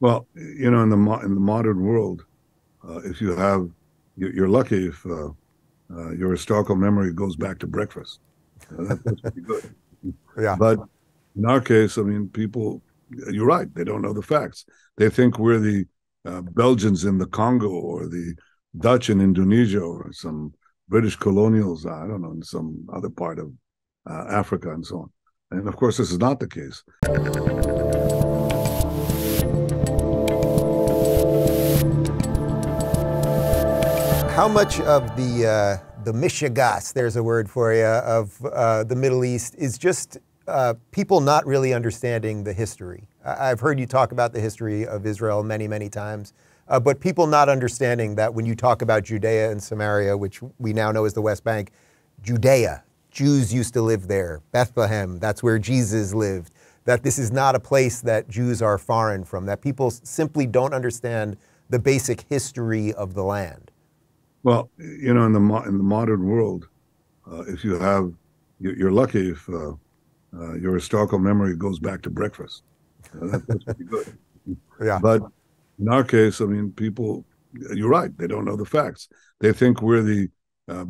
Well, in the modern world, if you have, you're lucky if your historical memory goes back to breakfast. That's pretty good. Yeah. But in our case, I mean, people, you're right, they don't know the facts. They think we're the Belgians in the Congo or the Dutch in Indonesia or some British colonials, I don't know, in some other part of Africa and so on. And of course, this is not the case. How much of the mishigas, there's a word for you, of the Middle East is just people not really understanding the history? I've heard you talk about the history of Israel many, many times, but people not understanding that when you talk about Judea and Samaria, which we now know as the West Bank, Judea, Jews used to live there. Bethlehem, that's where Jesus lived. That this is not a place that Jews are foreign from, that people simply don't understand the basic history of the land. Well, in the modern world, if you have, you're lucky if your historical memory goes back to breakfast. That's pretty good. Yeah. But in our case, I mean, people, you're right, they don't know the facts. They think we're the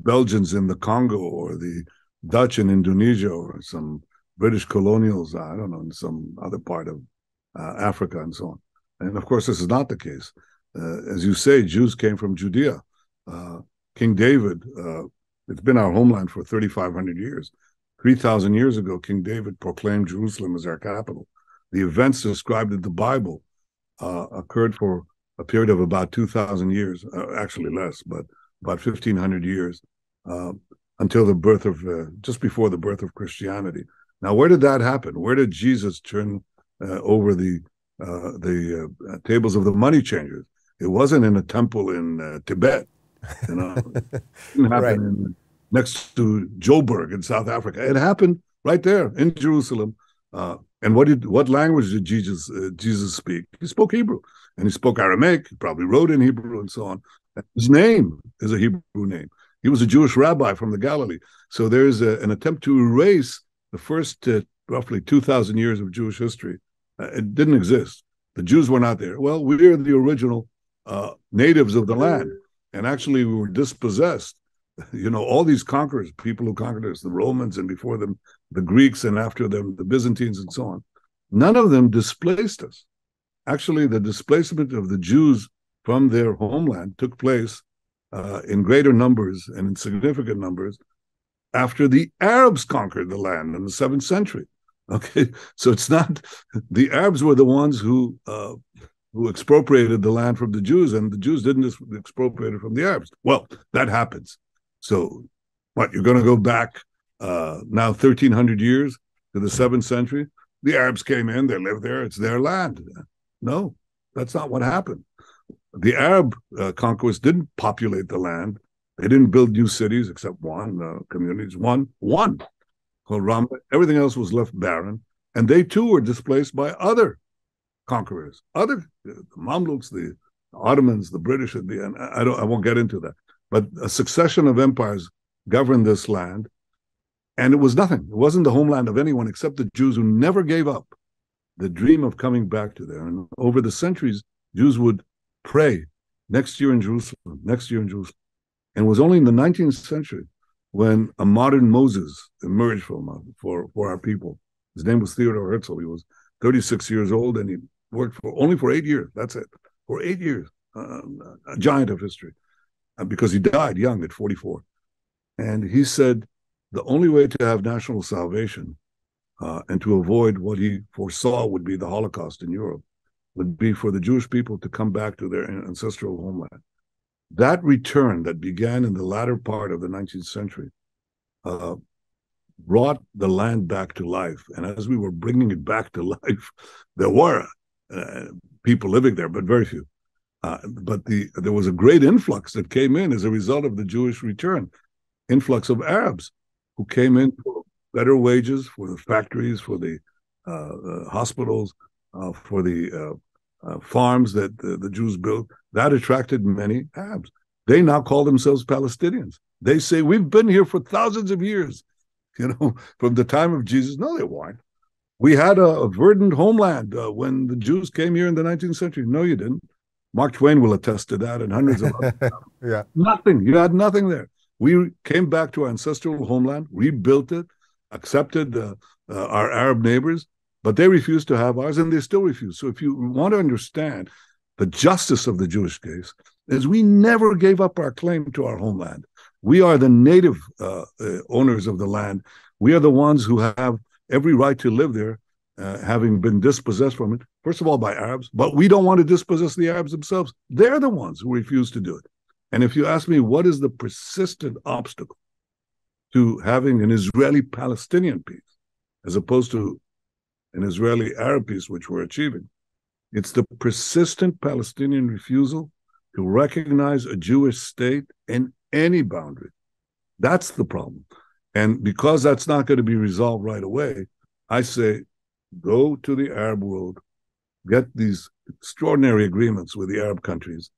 Belgians in the Congo or the Dutch in Indonesia or some British colonials, I don't know, in some other part of Africa and so on. And of course, this is not the case. As you say, Jews came from Judea. King David, it's been our homeland for 3,500 years. 3,000 years ago, King David proclaimed Jerusalem as our capital. The events described in the Bible occurred for a period of about 2,000 years, actually less, but about 1,500 years, until the birth of, just before the birth of Christianity. Now, where did that happen? Where did Jesus turn over the tables of the money changers? It wasn't in a temple in Tibet. It didn't happen next to Joburg in South Africa. It happened right there in Jerusalem. And what language did Jesus speak? He spoke Hebrew, and he spoke Aramaic. He probably wrote in Hebrew and so on. His name is a Hebrew name. He was a Jewish rabbi from the Galilee. So there's an attempt to erase the first roughly 2,000 years of Jewish history. It didn't exist. The Jews were not there. Well, we are the original natives of the land. And actually, we were dispossessed. All these conquerors, people who conquered us, the Romans, and before them, the Greeks, and after them, the Byzantines, and so on. None of them displaced us. Actually, the displacement of the Jews from their homeland took place in greater numbers and in significant numbers after the Arabs conquered the land in the 7th century. Okay, so it's not, the Arabs were the ones who expropriated the land from the Jews, and the Jews didn't just expropriate it from the Arabs. Well, that happens. So what, you're going to go back now 1,300 years to the 7th century? The Arabs came in, they lived there, it's their land. No, that's not what happened. The Arab conquest didn't populate the land. They didn't build new cities except one, communities, one called Ramla. Everything else was left barren. And they too were displaced by other conquerors, the Mamluks, the Ottomans, the British at the end. I won't get into that. But a succession of empires governed this land, and it was nothing. It wasn't the homeland of anyone except the Jews, who never gave up the dream of coming back to there. And over the centuries, Jews would pray, next year in Jerusalem, next year in Jerusalem. And it was only in the 19th century when a modern Moses emerged for our people. His name was Theodore Herzl. He was 36 years old, and he worked only for 8 years. That's it. For 8 years, a giant of history, because he died young at 44. And he said the only way to have national salvation and to avoid what he foresaw would be the Holocaust in Europe would be for the Jewish people to come back to their ancestral homeland. That return that began in the latter part of the 19th century brought the land back to life. And as we were bringing it back to life, there were people living there, but very few. But there was a great influx that came in as a result of the Jewish return, influx of Arabs who came in for better wages, for the factories, for the hospitals, for the farms that the Jews built. That attracted many Arabs. They now call themselves Palestinians. They say, we've been here for thousands of years, from the time of Jesus. No, they weren't. We had a verdant homeland when the Jews came here in the 19th century. No, you didn't. Mark Twain will attest to that, and hundreds of others. Yeah. Nothing. You had nothing there. We came back to our ancestral homeland, rebuilt it, accepted our Arab neighbors, but they refused to have ours, and they still refuse. So if you want to understand the justice of the Jewish case, is we never gave up our claim to our homeland. We are the native owners of the land. We are the ones who have every right to live there, having been dispossessed from it, first of all, by Arabs, but we don't want to dispossess the Arabs themselves. They're the ones who refuse to do it. And if you ask me, what is the persistent obstacle to having an Israeli-Palestinian peace, as opposed to an Israeli-Arab peace, which we're achieving, it's the persistent Palestinian refusal to recognize a Jewish state in any boundary. That's the problem. And because that's not going to be resolved right away, I say, go to the Arab world, get these extraordinary agreements with the Arab countries.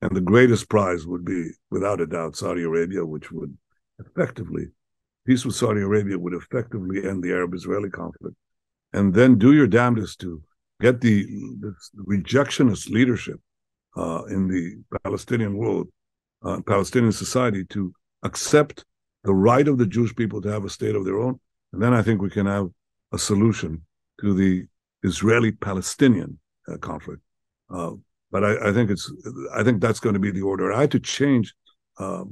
And the greatest prize would be, without a doubt, Saudi Arabia, which would effectively, peace with Saudi Arabia would effectively end the Arab-Israeli conflict. And then do your damnedest to get the rejectionist leadership in the Palestinian world, Palestinian society, to accept the right of the Jewish people to have a state of their own. And then I think we can have a solution to the Israeli-Palestinian conflict. But I think that's going to be the order. I had to change a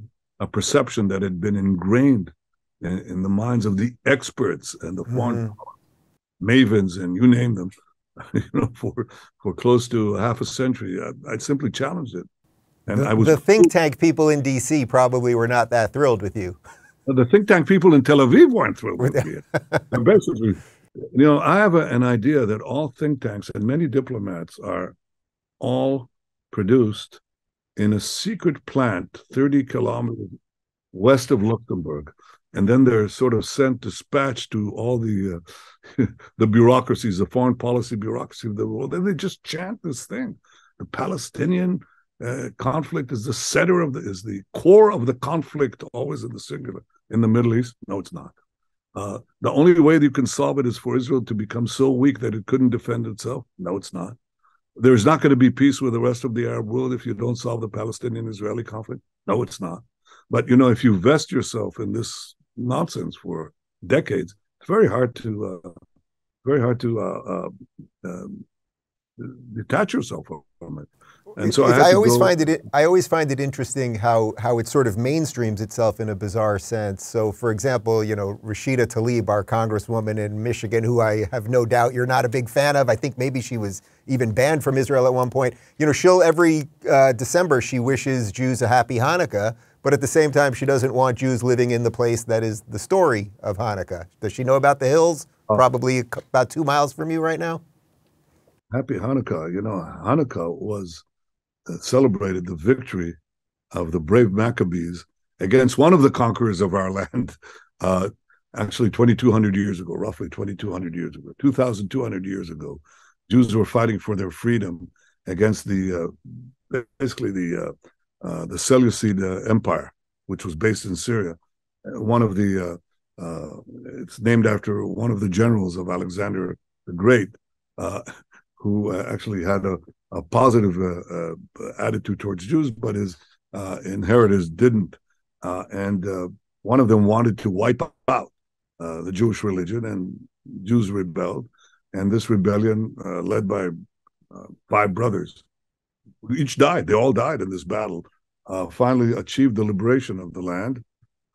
perception that had been ingrained in the minds of the experts and the foreign mavens, and you name them, for close to half a century. I simply challenged it. And the think tank people in D.C. probably were not that thrilled with you. The think tank people in Tel Aviv weren't thrilled with me. And basically, I have an idea that all think tanks and many diplomats are all produced in a secret plant 30 kilometers west of Luxembourg. And then they're sort of dispatched to all the the bureaucracies, the foreign policy bureaucracy of the world. And they just chant this thing. The Palestinian conflict is the center is the core of the conflict, always in the singular. In the Middle East, no, it's not. The only way that you can solve it is for Israel to become so weak that it couldn't defend itself. No, it's not. There's not going to be peace with the rest of the Arab world if you don't solve the Palestinian-Israeli conflict. No, it's not. But, if you vest yourself in this nonsense for decades, it's very hard to detach yourself from it. And so I always find it interesting how it sort of mainstreams itself in a bizarre sense. So, for example, Rashida Tlaib, our congresswoman in Michigan, who I have no doubt you're not a big fan of. I think maybe she was even banned from Israel at one point. She'll every December she wishes Jews a happy Hanukkah, but at the same time she doesn't want Jews living in the place that is the story of Hanukkah. Does she know about the hills? Probably about 2 miles from you right now. Happy Hanukkah. Hanukkah was celebrated the victory of the brave Maccabees against one of the conquerors of our land, actually 2,200 years ago, roughly 2,200 years ago, 2,200 years ago. Jews were fighting for their freedom against basically the Seleucid Empire, which was based in Syria. It's named after one of the generals of Alexander the Great, who actually had a positive attitude towards Jews, but his inheritors didn't. And one of them wanted to wipe out the Jewish religion, and Jews rebelled. And this rebellion, led by 5 brothers, who each died, they all died in this battle, finally achieved the liberation of the land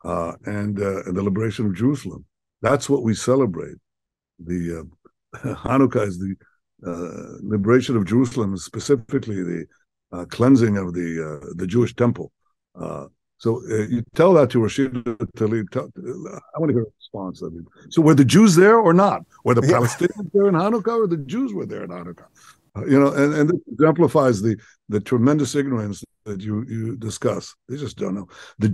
and the liberation of Jerusalem. That's what we celebrate. The Hanukkah is the liberation of Jerusalem, specifically the cleansing of the Jewish temple. So you tell that to Rashida Tlaib. I want to hear a response. So were the Jews there or not? Were the Palestinians there in Hanukkah, or the Jews were there in Hanukkah? And this exemplifies the tremendous ignorance that you discuss. They just don't know. The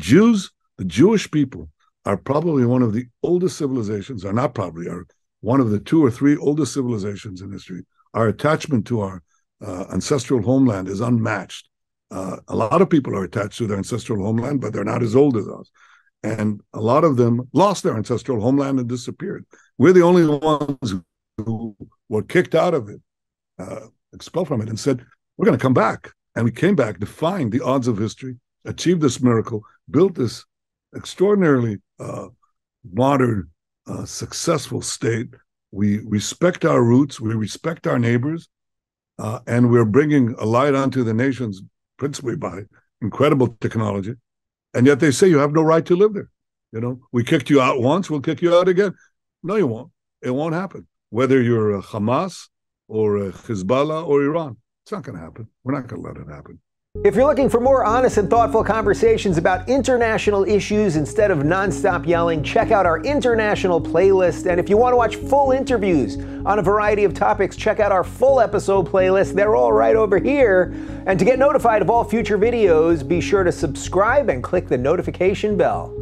Jewish people are probably one of the oldest civilizations, are one of the 2 or 3 oldest civilizations in history. Our attachment to our ancestral homeland is unmatched. A lot of people are attached to their ancestral homeland, but they're not as old as us. And a lot of them lost their ancestral homeland and disappeared. We're the only ones who who were kicked out of it, expelled from it, and said, we're going to come back. And we came back, defying the odds of history, achieved this miracle, built this extraordinarily modern, successful state. We respect our roots, we respect our neighbors, and we're bringing a light onto the nations principally by incredible technology. And yet they say you have no right to live there. You know, we kicked you out once, we'll kick you out again. No, you won't. It won't happen. Whether you're a Hamas or a Hezbollah or Iran, it's not going to happen. We're not going to let it happen. If you're looking for more honest and thoughtful conversations about international issues instead of nonstop yelling, check out our international playlist. And if you want to watch full interviews on a variety of topics, check out our full episode playlist. They're all right over here. And to get notified of all future videos, be sure to subscribe and click the notification bell.